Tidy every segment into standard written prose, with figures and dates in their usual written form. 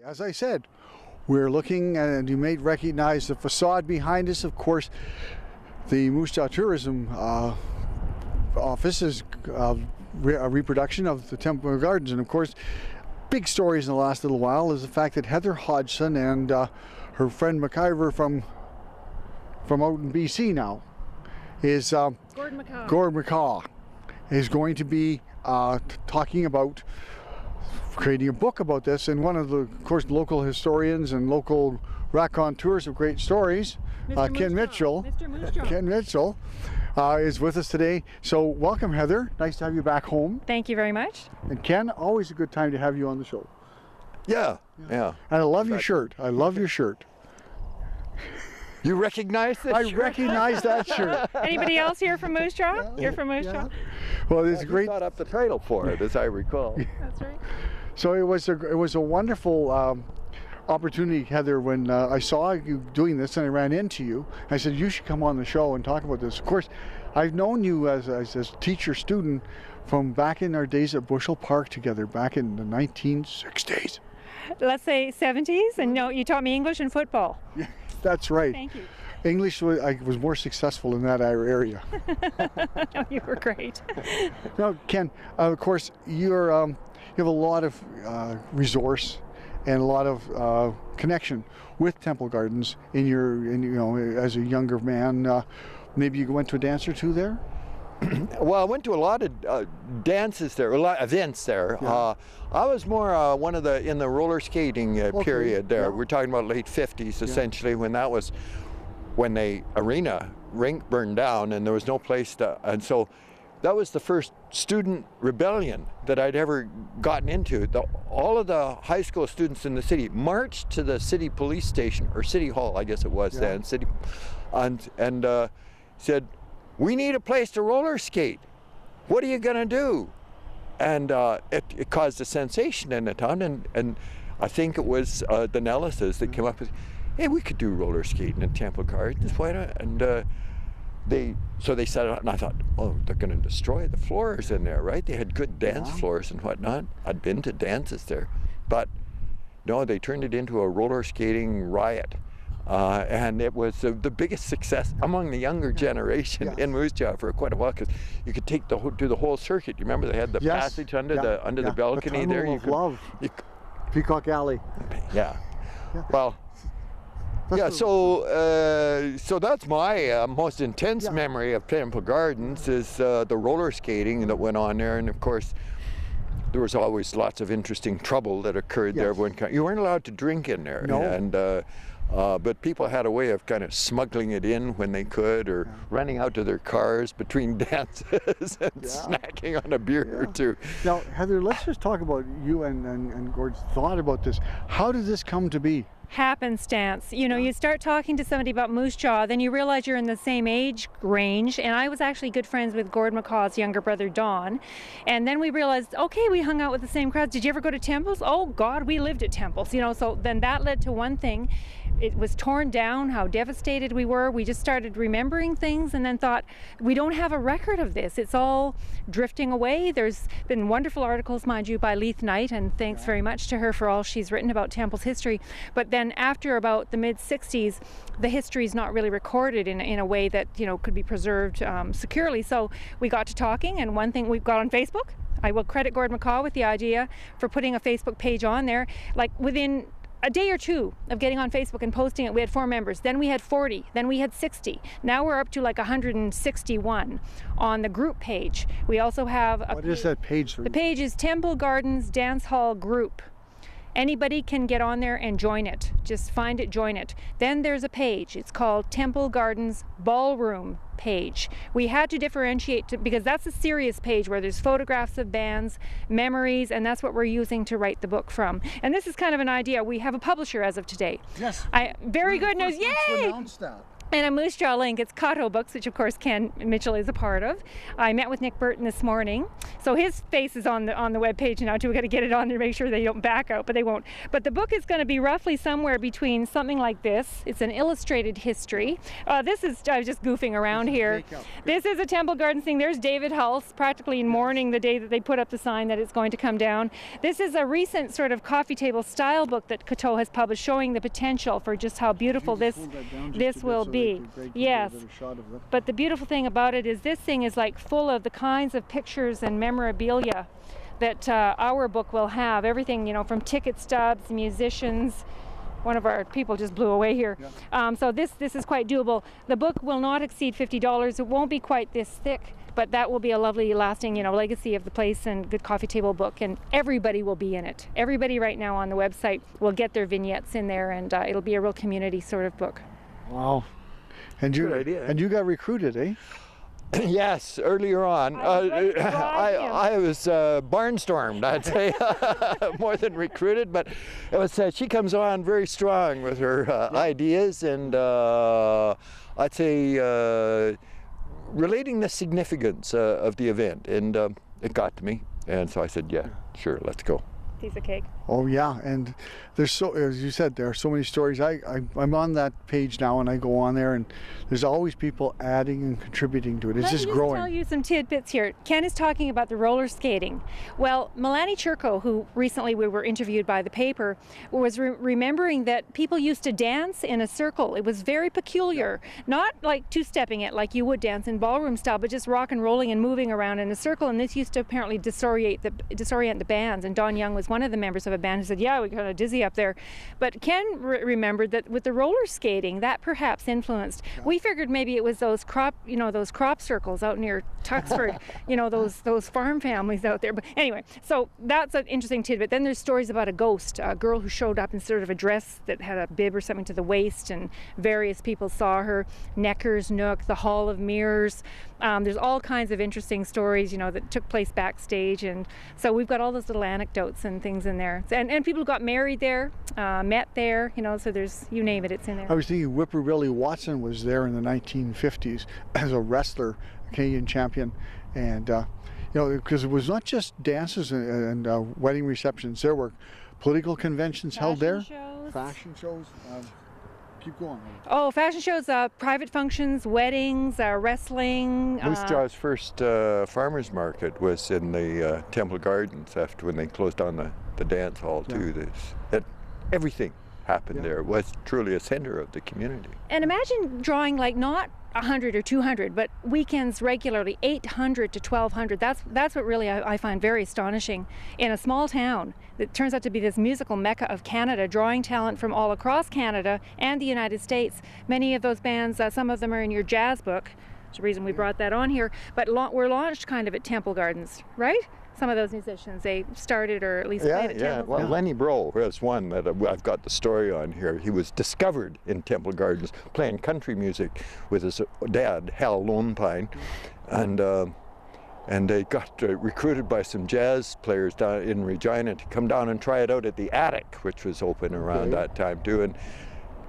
As I said, we're looking, and you may recognize the facade behind us. Of course, the Moose Jaw Tourism office is a reproduction of the Temple Gardens, and of course, big stories in the last little while is the fact that Heather Hodgson and her friend McIver from out in BC now is Gordon McCaw is going to be talking about creating a book about this, and one of the, of course, local historians and local raconteurs of great stories, Ken Mitchell, is with us today. So welcome, Heather. Nice to have you back home. Thank you very much. And Ken, always a good time to have you on the show. Yeah. And I love your shirt. I love your shirt. You recognize this I shirt? recognize that shirt. Anybody else here from Moose Jaw? Yeah. You're from Moose Jaw? Well, it's great. You thought up the title for it, as I recall. That's right. So it was a wonderful opportunity, Heather, when I saw you doing this and I ran into you. I said, you should come on the show and talk about this. Of course, I've known you as a teacher-student from back in our days at Bushel Park together, back in the 1960s. Let's say 70s, and no, you taught me English and football. Yeah, that's right. Thank you. English, I was more successful in that area. No, you were great. Now, Ken, of course, you have a lot of resource and a lot of connection with Temple Gardens as a younger man. Maybe you went to a dance or two there? Well, I went to a lot of dances there, a lot of events there. Yeah. I was more in the roller skating period there. Yeah. We're talking about late 50s, essentially, when the arena rink burned down and there was no place and so that was the first student rebellion that I'd ever gotten into. All of the high school students in the city marched to the city police station, or city hall, I guess it was then, and said, "We need a place to roller skate. What are you gonna do?" And it caused a sensation in the town, and I think it was the Nellises that came up with, "Hey, we could do roller skating in Temple Gardens, why not?" And they set it up, and I thought, oh, they're going to destroy the floors in there, right? They had good dance floors and whatnot. I'd been to dances there, but no, they turned it into a roller skating riot, and it was the biggest success among the younger generation in Moose Jaw for quite a while, because you could do the whole circuit. You remember they had the passage under the balcony there. Peacock Alley. Yeah. Well. So that's my most intense memory of Temple Gardens is the roller skating that went on there, and of course there was always lots of interesting trouble that occurred there. You weren't allowed to drink in there, but people had a way of kind of smuggling it in when they could, or running out to their cars between dances and snacking on a beer or two. Now, Heather, let's just talk about you and Gord's thought about this. How did this come to be? Happenstance. You start talking to somebody about Moose Jaw, then you realize you're in the same age range, and I was actually good friends with Gord McCaw's younger brother, Don, and then we realized, okay, we hung out with the same crowds. Did you ever go to Temples? Oh God, we lived at Temples, so then that led to one thing. It was torn down, how devastated we were. We just started remembering things and then thought, we don't have a record of this. It's all drifting away. There's been wonderful articles, mind you, by Leith Knight, and thanks very much to her for all she's written about Temple's history. But then after about the mid-60s, the history is not really recorded in a way that could be preserved securely. So we got to talking, and one thing we've got on Facebook, I will credit Gord McCaw with the idea for putting a Facebook page on there. Like within a day or two of getting on Facebook and posting it, we had 4 members. Then we had 40. Then we had 60. Now we're up to like 161 on the group page. We also have What is that page? The page is Temple Gardens Dance Hall Group. Anybody can get on there and join it. Just find it, join it. Then there's a page. It's called Temple Gardens Ballroom page. We had to differentiate because that's a serious page where there's photographs of bands, memories, and that's what we're using to write the book from. And this is kind of an idea. We have a publisher as of today. Yes. Very good news. Yay! And a Moose Jaw link, it's Kato Books, which of course Ken Mitchell is a part of. I met with Nick Burton this morning, so his face is on the webpage now too. We got to get it on there to make sure they don't back out, but they won't. But the book is going to be roughly somewhere between something like this. It's an illustrated history. This is, I was just goofing around here. This is a Temple Gardens thing. There's David Hulse, practically in mourning the day that they put up the sign that it's going to come down. This is a recent sort of coffee table style book that Kato has published, showing the potential for just how beautiful this will be. Yes, but the beautiful thing about it is this thing is like full of the kinds of pictures and memorabilia that our book will have. Everything, you know, from ticket stubs, musicians. One of our people just blew away here. Yeah. So this is quite doable. The book will not exceed $50. It won't be quite this thick, but that will be a lovely, lasting, you know, legacy of the place and good coffee table book. And everybody will be in it. Everybody right now on the website will get their vignettes in there, and it'll be a real community sort of book. Wow. And you got recruited, eh? Yes, earlier on. I was barnstormed, I'd say, more than recruited. But it was she comes on very strong with her ideas, and I'd say relating the significance of the event, and it got to me, and so I said, yeah, sure, let's go. Piece of cake. Oh yeah, and there's so, as you said, there are so many stories. I'm on that page now, and I go on there, and there's always people adding and contributing to it. It's just growing. Let me tell you some tidbits here. Ken is talking about the roller skating. Well, Melanie Churko, who recently we were interviewed by the paper, was remembering that people used to dance in a circle. It was very peculiar, not like two-stepping it like you would dance in ballroom style, but just rock and rolling and moving around in a circle. And this used to apparently disorient the bands. And Don Young was one of the members of a band who said, yeah, we got kind of dizzy up there. But Ken remembered that with the roller skating, that perhaps influenced. Yeah. We figured maybe it was those crop circles out near Tuxford, you know, those farm families out there. But anyway, so that's an interesting tidbit. Then there's stories about a ghost, a girl who showed up in sort of a dress that had a bib or something to the waist, and various people saw her. Necker's Nook, the Hall of Mirrors. There's all kinds of interesting stories, you know, that took place backstage, and so we've got all those little anecdotes and things in there. And people got married there, met there, you know, so there's, you name it, it's in there. I was thinking Whipper Willie Watson was there in the 1950s as a wrestler, a Canadian champion, and you know, because it was not just dances and wedding receptions. There were political conventions held there. Fashion shows. Keep going. Oh, fashion shows, private functions, weddings, wrestling. Moose Jaw's first farmers market was in the Temple Gardens after when they closed down the dance hall too. Everything happened there. It was truly a center of the community. And imagine drawing like not 100 or 200, but weekends regularly, 800 to 1,200. That's what really I find very astonishing in a small town that turns out to be this musical mecca of Canada, drawing talent from all across Canada and the United States. Many of those bands, some of them are in your jazz book. That's the reason we brought that on here. But were launched kind of at Temple Gardens, right? Some of those musicians, they started or at least played at Temple. Well, Lenny Bro was one that I've got the story on here. He was discovered in Temple Gardens playing country music with his dad, Hal Lone Pine, and they got recruited by some jazz players down in Regina to come down and try it out at the Attic, which was open around that time too. And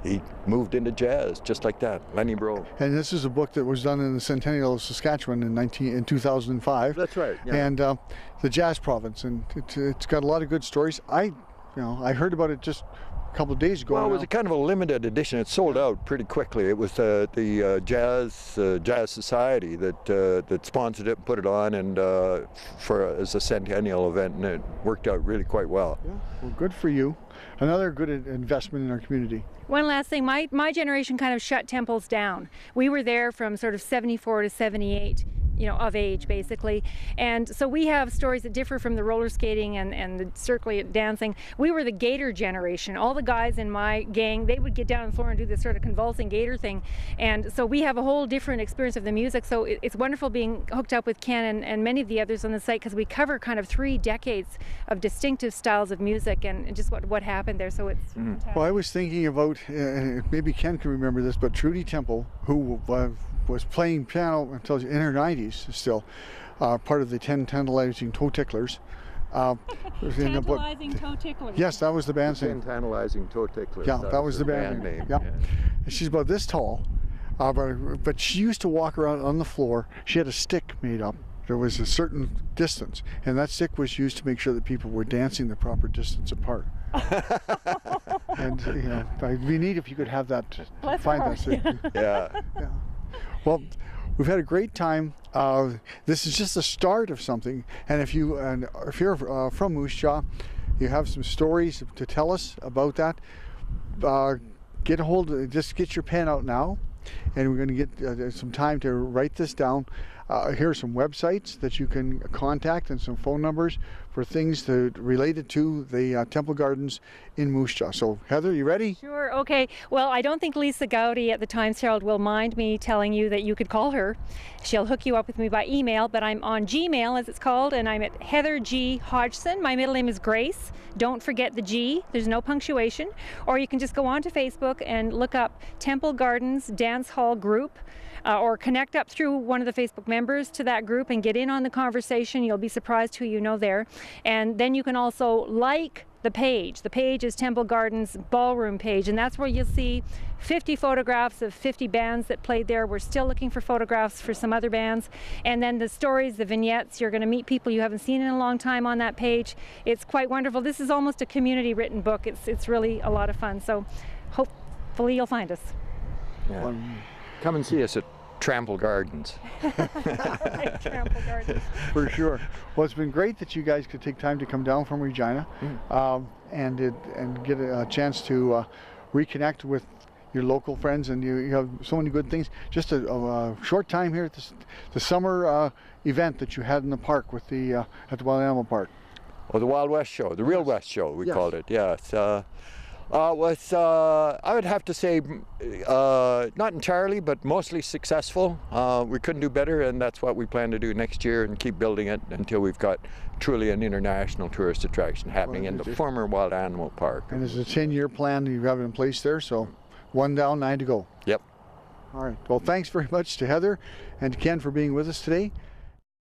he moved into jazz just like that, Lenny Bro. And this is a book that was done in the Centennial of Saskatchewan in 2005. That's right. Yeah. And the Jazz Province, and it's got a lot of good stories. I heard about it just a couple of days ago. Well, it was a kind of a limited edition. It sold out pretty quickly. It was the Jazz Society that sponsored it and put it on, and as a centennial event, and it worked out really quite well. Yeah. Well, good for you. Another good investment in our community. One last thing, my generation kind of shut temples down. We were there from sort of 74 to 78, you know, of age basically. And so we have stories that differ from the roller skating and the circular dancing. We were the gator generation. All the guys in my gang, they would get down on the floor and do this sort of convulsing gator thing. And so we have a whole different experience of the music. So it's wonderful being hooked up with Ken and many of the others on the site, because we cover kind of 3 decades of distinctive styles of music and just what happened there. So it's fantastic. Well, I was thinking about, maybe Ken can remember this, but Trudy Temple, who was playing piano until in her 90s still, part of the 10 Tantalizing Toe Ticklers. Tantalizing Toe Ticklers. Yes, that was the band's name. 10 Tantalizing Toe Ticklers. Yeah, that was the band name. Yeah. And she's about this tall. But she used to walk around on the floor. She had a stick made up. There was a certain distance, and that stick was used to make sure that people were dancing the proper distance apart. And you know, it'd be neat if you could have that. Find that stick. Yeah. Yeah. Well, we've had a great time. This is just the start of something, and if you're from Moose Jaw, you have some stories to tell us about that. Just get your pen out now, and we're going to get some time to write this down. Here are some websites that you can contact and some phone numbers for things related to the Temple Gardens in Moose Jaw. So Heather, you ready? Sure, okay. Well, I don't think Lisa Gowdy at the Times-Herald will mind me telling you that you could call her. She'll hook you up with me by email, but I'm on Gmail, as it's called, and I'm at Heather G. Hodgson. My middle name is Grace. Don't forget the G. There's no punctuation. Or you can just go on to Facebook and look up Temple Gardens Dance Hall Group. Or connect up through one of the Facebook members to that group and get in on the conversation. You'll be surprised who you know there. And then you can also like the page. The page is Temple Gardens Ballroom page, and that's where you'll see 50 photographs of 50 bands that played there. We're still looking for photographs for some other bands. And then the stories, the vignettes, you're going to meet people you haven't seen in a long time on that page. It's quite wonderful. This is almost a community written book. It's really a lot of fun. So hopefully you'll find us. Yeah. Come and see us at Temple Gardens. Temple Gardens. For sure. Well, it's been great that you guys could take time to come down from Regina and get a chance to reconnect with your local friends, and you have so many good things. Just a short time here at the summer event that you had in the park with at the Wild Animal Park. Oh, the Wild West Show, the Real West Show, we called it. Yes. I would have to say, not entirely, but mostly successful. We couldn't do better, and that's what we plan to do next year and keep building it until we've got truly an international tourist attraction happening in the former Wild Animal Park. And there's a 10-year plan you have in place there, so 1 down, 9 to go. Yep. All right. Well, thanks very much to Heather and to Ken for being with us today.